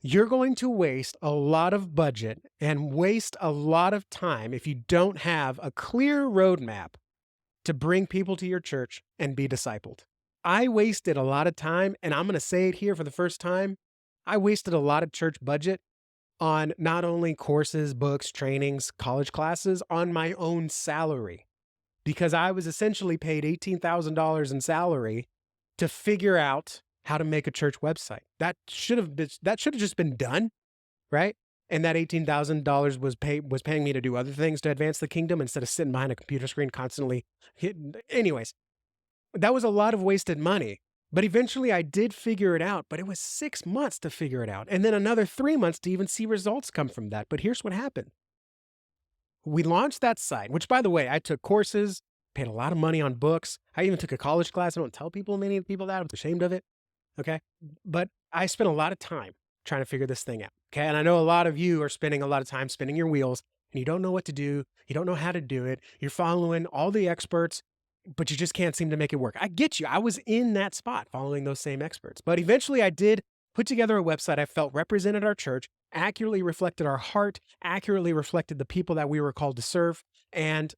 You're going to waste a lot of budget and waste a lot of time if you don't have a clear roadmap to bring people to your church and be discipled. I wasted a lot of time, and I'm going to say it here for the first time. I wasted a lot of church budget on not only courses, books, trainings, college classes, on my own salary, because I was essentially paid $18,000 in salary to figure out how to make a church website. That should have just been done, right? And that $18,000 was paying me to do other things to advance the kingdom instead of sitting behind a computer screen constantly hitting. Anyways, that was a lot of wasted money. But eventually I did figure it out, but it was 6 months to figure it out. And then another 3 months to even see results come from that. But here's what happened. We launched that site, which, by the way, I took courses, paid a lot of money on books. I even took a college class. I don't tell many people that. I'm ashamed of it. Okay. But I spent a lot of time trying to figure this thing out. Okay. And I know a lot of you are spending a lot of time spinning your wheels and you don't know what to do. You don't know how to do it. You're following all the experts, but you just can't seem to make it work. I get you. I was in that spot following those same experts. But eventually I did put together a website I felt represented our church, accurately reflected our heart, accurately reflected the people that we were called to serve, and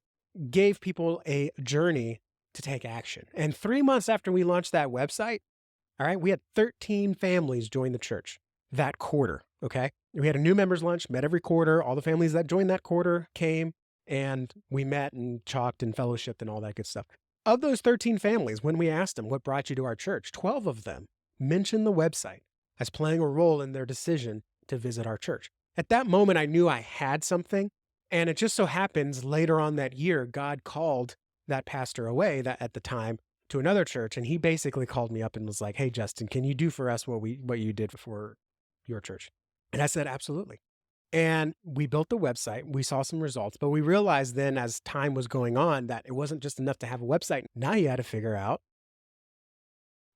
gave people a journey to take action. And 3 months after we launched that website, all right, we had 13 families join the church that quarter. Okay. We had a new members lunch, met every quarter. All the families that joined that quarter came and we met and talked and fellowshiped and all that good stuff. Of those 13 families, when we asked them what brought you to our church, 12 of them mentioned the website as playing a role in their decision to visit our church. At that moment, I knew I had something. And it just so happens later on that year, God called that pastor away that at the time to another church. And he basically called me up and was like, "Hey, Justin, can you do for us what you did for your church?" And I said, "Absolutely." And we built the website. We saw some results, but we realized then as time was going on that it wasn't just enough to have a website. Now you had to figure out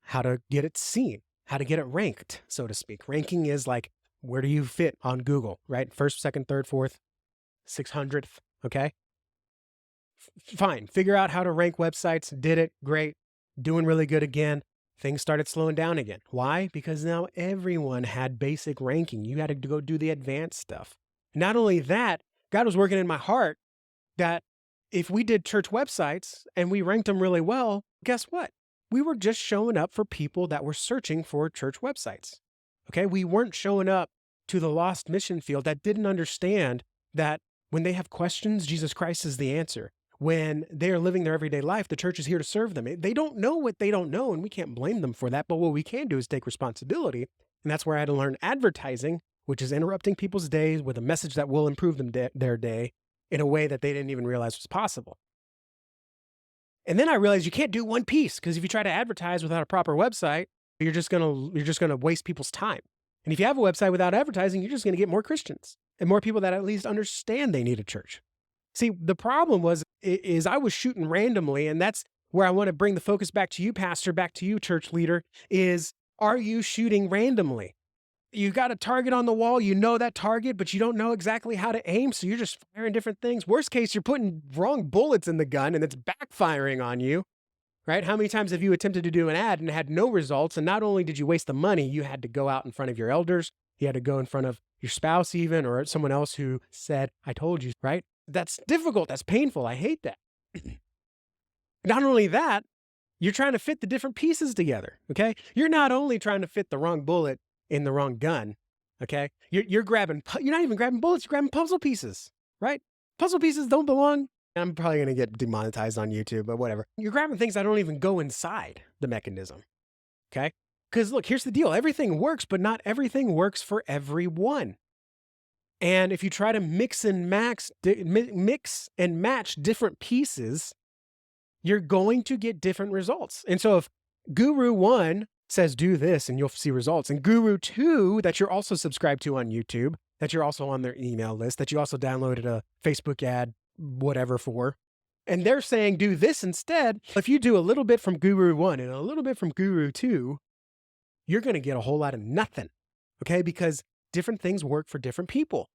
how to get it seen, how to get it ranked, so to speak. Ranking is like, where do you fit on Google, right? First, second, third, fourth, 600th. Okay. Fine. Figure out how to rank websites. Did it. Great. Doing really good again. Things started slowing down again. Why? Because now everyone had basic ranking. You had to go do the advanced stuff. Not only that, God was working in my heart that if we did church websites and we ranked them really well, guess what? We were just showing up for people that were searching for church websites. Okay. We weren't showing up to the lost mission field that didn't understand that when they have questions, Jesus Christ is the answer. When they are living their everyday life, the church is here to serve them. They don't know what they don't know, and we can't blame them for that. But what we can do is take responsibility. And that's where I had to learn advertising, which is interrupting people's days with a message that will improve their day in a way that they didn't even realize was possible. And then I realized you can't do one piece, because if you try to advertise without a proper website, you're just gonna waste people's time. And if you have a website without advertising, you're just gonna get more Christians and more people that at least understand they need a church. See, the problem is I was shooting randomly, and that's where I want to bring the focus back to you, pastor, back to you, church leader, is, are you shooting randomly? You got a target on the wall, you know that target, but you don't know exactly how to aim, so you're just firing different things. Worst case, you're putting wrong bullets in the gun and it's backfiring on you, right? How many times have you attempted to do an ad and had no results? And not only did you waste the money, you had to go out in front of your elders, you had to go in front of your spouse even, or someone else who said, "I told you," right? That's difficult. That's painful. I hate that. Not only that, you're trying to fit the different pieces together. Okay. You're not only trying to fit the wrong bullet in the wrong gun. Okay. You're not even grabbing bullets. You're grabbing puzzle pieces, right? Puzzle pieces don't belong. I'm probably going to get demonetized on YouTube, but whatever. You're grabbing things that don't even go inside the mechanism. Okay. Because look, here's the deal. Everything works, but not everything works for everyone. And if you try to mix and match different pieces, you're going to get different results. And so if Guru 1 says do this and you'll see results, and Guru 2 that you're also subscribed to on YouTube, that you're also on their email list, that you also downloaded a Facebook ad, whatever for, and they're saying do this instead, if you do a little bit from Guru 1 and a little bit from Guru 2, you're going to get a whole lot of nothing. Okay. Because different things work for different people.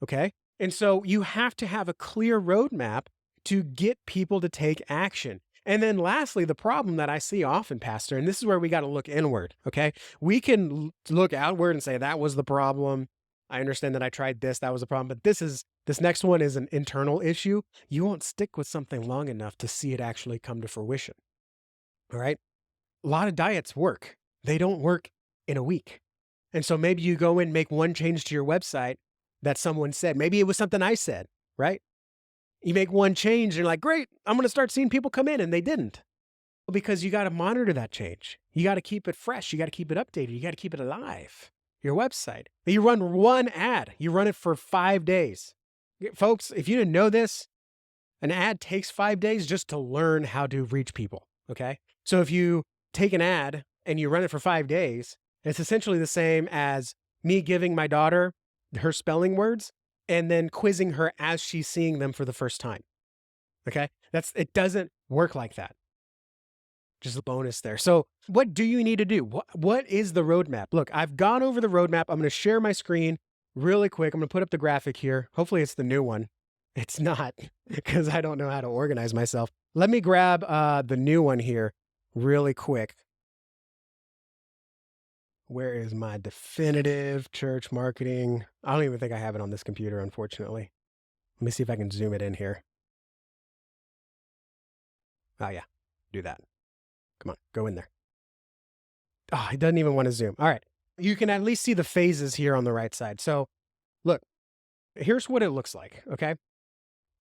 Okay. And so you have to have a clear roadmap to get people to take action. And then lastly, the problem that I see often, Pastor, and this is where we got to look inward, okay? We can look outward and say, that was the problem. I understand that I tried this, that was the problem, but this next one is an internal issue. You won't stick with something long enough to see it actually come to fruition, all right? A lot of diets work. They don't work in a week. And so maybe you go in, make one change to your website that someone said. Maybe it was something I said, right? You make one change and you're like, great, I'm going to start seeing people come in, and they didn't. Because you got to monitor that change. You got to keep it fresh. You got to keep it updated. You got to keep it alive. Your website. You run one ad. You run it for 5 days. Folks, if you didn't know this, an ad takes 5 days just to learn how to reach people, okay? So if you take an ad and you run it for 5 days, it's essentially the same as me giving my daughter her spelling words and then quizzing her as she's seeing them for the first time, okay? It doesn't work like that. Just a bonus there. So what do you need to do? What is the roadmap? Look, I've gone over the roadmap. I'm going to share my screen really quick. I'm going to put up the graphic here. Hopefully it's the new one. It's not, because I don't know how to organize myself. Let me grab the new one here really quick. Where is my definitive church marketing? I don't even think I have it on this computer, unfortunately. Let me see if I can zoom it in here. Oh yeah, do that. Come on, go in there. Oh, it doesn't even want to zoom. All right. You can at least see the phases here on the right side. So look, here's what it looks like, okay?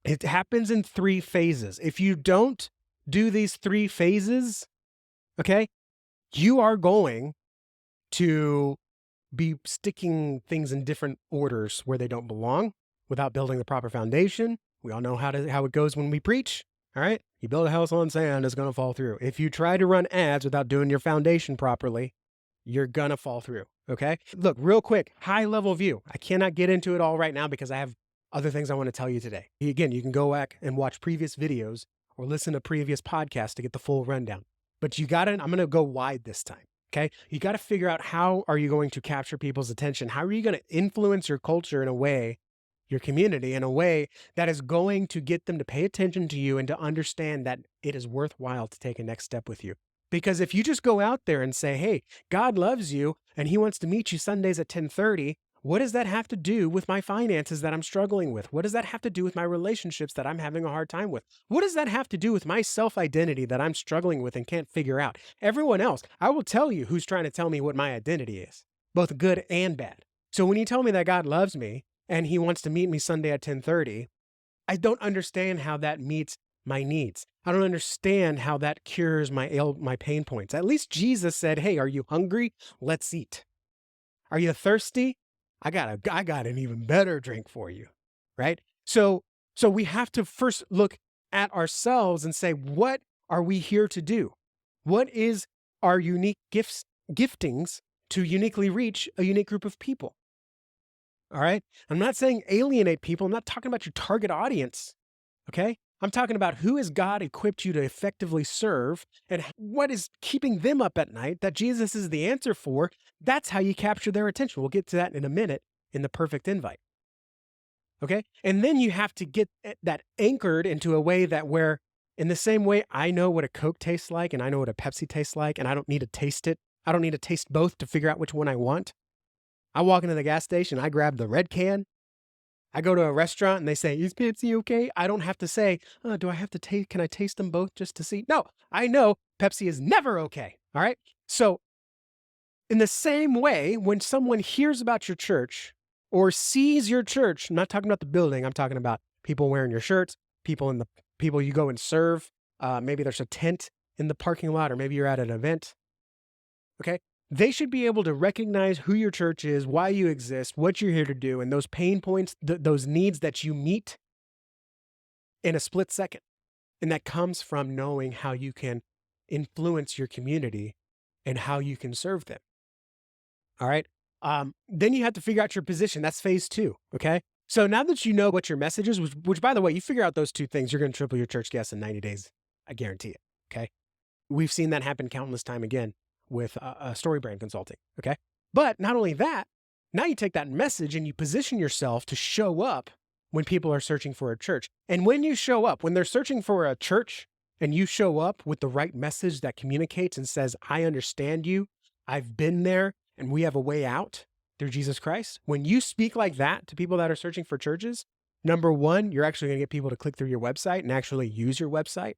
It happens in 3 phases. If you don't do these 3 phases, okay, you are going to be sticking things in different orders where they don't belong without building the proper foundation. We all know how it goes when we preach. All right. You build a house on sand, it's going to fall through. If you try to run ads without doing your foundation properly, you're going to fall through. Okay. Look, real quick, high level view. I cannot get into it all right now because I have other things I want to tell you today. Again, you can go back and watch previous videos or listen to previous podcasts to get the full rundown. But I'm going to go wide this time. Okay. You got to figure out, how are you going to capture people's attention? How are you going to influence your culture in a way, your community in a way that is going to get them to pay attention to you and to understand that it is worthwhile to take a next step with you? Because if you just go out there and say, hey, God loves you and he wants to meet you Sundays at 10:30, what does that have to do with my finances that I'm struggling with? What does that have to do with my relationships that I'm having a hard time with? What does that have to do with my self-identity that I'm struggling with and can't figure out? Everyone else, I will tell you who's trying to tell me what my identity is, both good and bad. So when you tell me that God loves me and he wants to meet me Sunday at 10:30, I don't understand how that meets my needs. I don't understand how that cures my pain points. At least Jesus said, hey, are you hungry? Let's eat. Are you thirsty? I got an even better drink for you, right? So we have to first look at ourselves and say, what are we here to do? What is our unique giftings to uniquely reach a unique group of people? All right. I'm not saying alienate people. I'm not talking about your target audience. Okay. I'm talking about who has God equipped you to effectively serve and what is keeping them up at night that Jesus is the answer for. That's how you capture their attention. We'll get to that in a minute in the perfect invite. Okay. And then you have to get that anchored into a way that where, in the same way I know what a Coke tastes like and I know what a Pepsi tastes like, and I don't need to taste it. I don't need to taste both to figure out which one I want. I walk into the gas station, I grab the red can. I go to a restaurant and they say, is Pepsi okay? I don't have to say, do I have to taste, can I taste them both just to see? No, I know Pepsi is never okay. All right. So in the same way, when someone hears about your church or sees your church, I'm not talking about the building. I'm talking about people wearing your shirts, people you go and serve. Maybe there's a tent in the parking lot, or maybe you're at an event. Okay. They should be able to recognize who your church is, why you exist, what you're here to do, and those pain points, those needs that you meet in a split second. And that comes from knowing how you can influence your community and how you can serve them. All right. Then you have to figure out your position. That's phase 2. Okay. So now that you know what your message is, which by the way, you figure out those 2 things, you're going to triple your church guests in 90 days. I guarantee it. Okay. We've seen that happen countless time again with StoryBrand Consulting, okay? But not only that, now you take that message and you position yourself to show up when people are searching for a church. And when you show up, when they're searching for a church, and you show up with the right message that communicates and says, I understand you, I've been there, and we have a way out through Jesus Christ. When you speak like that to people that are searching for churches, number one, you're actually going to get people to click through your website and actually use your website.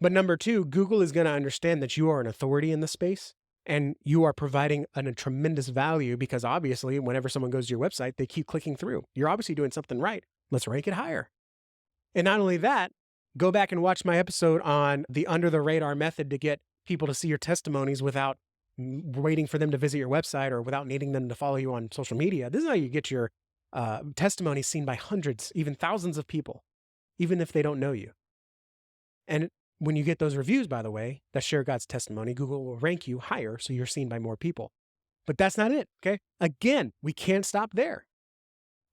But number two, Google is going to understand that you are an authority in the space and you are providing a tremendous value, because obviously whenever someone goes to your website, they keep clicking through. You're obviously doing something right. Let's rank it higher. And not only that, go back and watch my episode on the under the radar method to get people to see your testimonies without waiting for them to visit your website or without needing them to follow you on social media. This is how you get your testimonies seen by hundreds, even thousands of people, even if they don't know you. And when you get those reviews, by the way, that share God's testimony, Google will rank you higher so you're seen by more people. But that's not it, okay? Again, we can't stop there.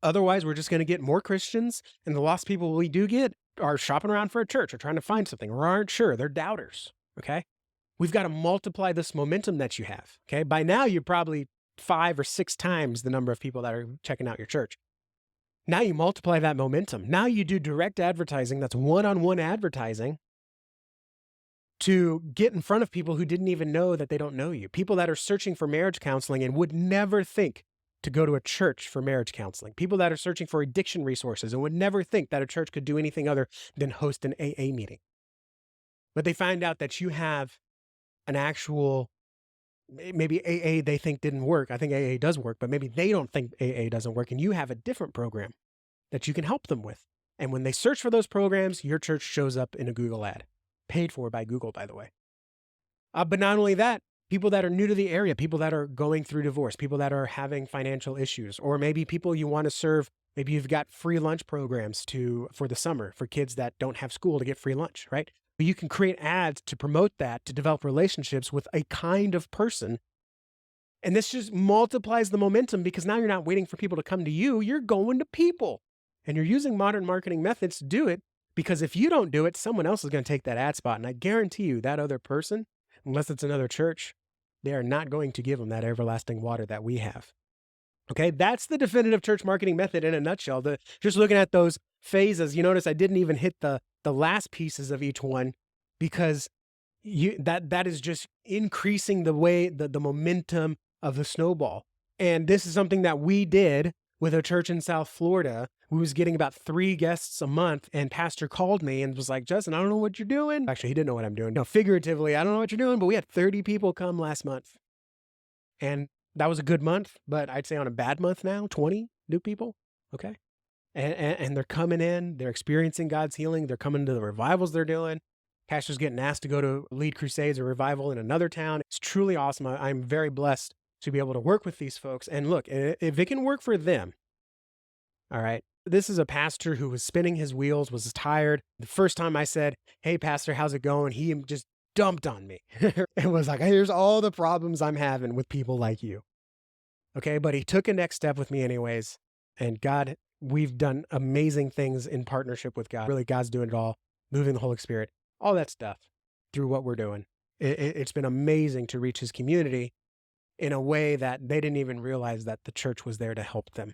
Otherwise, we're just going to get more Christians, and the lost people we do get are shopping around for a church or trying to find something or aren't sure. They're doubters, okay? We've got to multiply this momentum that you have, okay? By now, you're probably 5 or 6 times the number of people that are checking out your church. Now you multiply that momentum. Now you do direct advertising, that's one-on-one advertising, to get in front of people who didn't even know that they don't know you. People that are searching for marriage counseling and would never think to go to a church for marriage counseling. People that are searching for addiction resources and would never think that a church could do anything other than host an AA meeting. But they find out that you have an actual, maybe AA they think didn't work. I think AA does work, but maybe they don't think AA doesn't work, and you have a different program that you can help them with. And when they search for those programs, your church shows up in a Google ad. Paid for by Google, by the way. But not only that, people that are new to the area, people that are going through divorce, people that are having financial issues, or maybe people you want to serve. Maybe you've got free lunch programs for the summer for kids that don't have school to get free lunch, right? But you can create ads to promote that, to develop relationships with a kind of person. And this just multiplies the momentum, because now you're not waiting for people to come to you, you're going to people. And you're using modern marketing methods to do it. Because if you don't do it, someone else is going to take that ad spot. And I guarantee you that other person, unless it's another church, they are not going to give them that everlasting water that we have. Okay, that's the definitive church marketing method in a nutshell. Just looking at those phases, you notice I didn't even hit the last pieces of each one, because that is just increasing the momentum of the snowball. And this is something that we did with a church in South Florida. We was getting about 3 guests a month, and pastor called me and was like, Justin, I don't know what you're doing. Actually, he didn't know what I'm doing. No, figuratively, I don't know what you're doing, but we had 30 people come last month. And that was a good month, but I'd say on a bad month now, 20 new people, okay? And they're coming in, they're experiencing God's healing, they're coming to the revivals they're doing. Pastor's getting asked to go to lead crusades or revival in another town. It's truly awesome. I'm very blessed to be able to work with these folks. And look, if it can work for them, all right, this is a pastor who was spinning his wheels, was tired. The first time I said, hey, pastor, how's it going? He just dumped on me. It was like, here's all the problems I'm having with people like you. Okay, but he took a next step with me anyways. And God, we've done amazing things in partnership with God. Really, God's doing it all, moving the Holy Spirit, all that stuff through what we're doing. It's been amazing to reach his community in a way that they didn't even realize that the church was there to help them.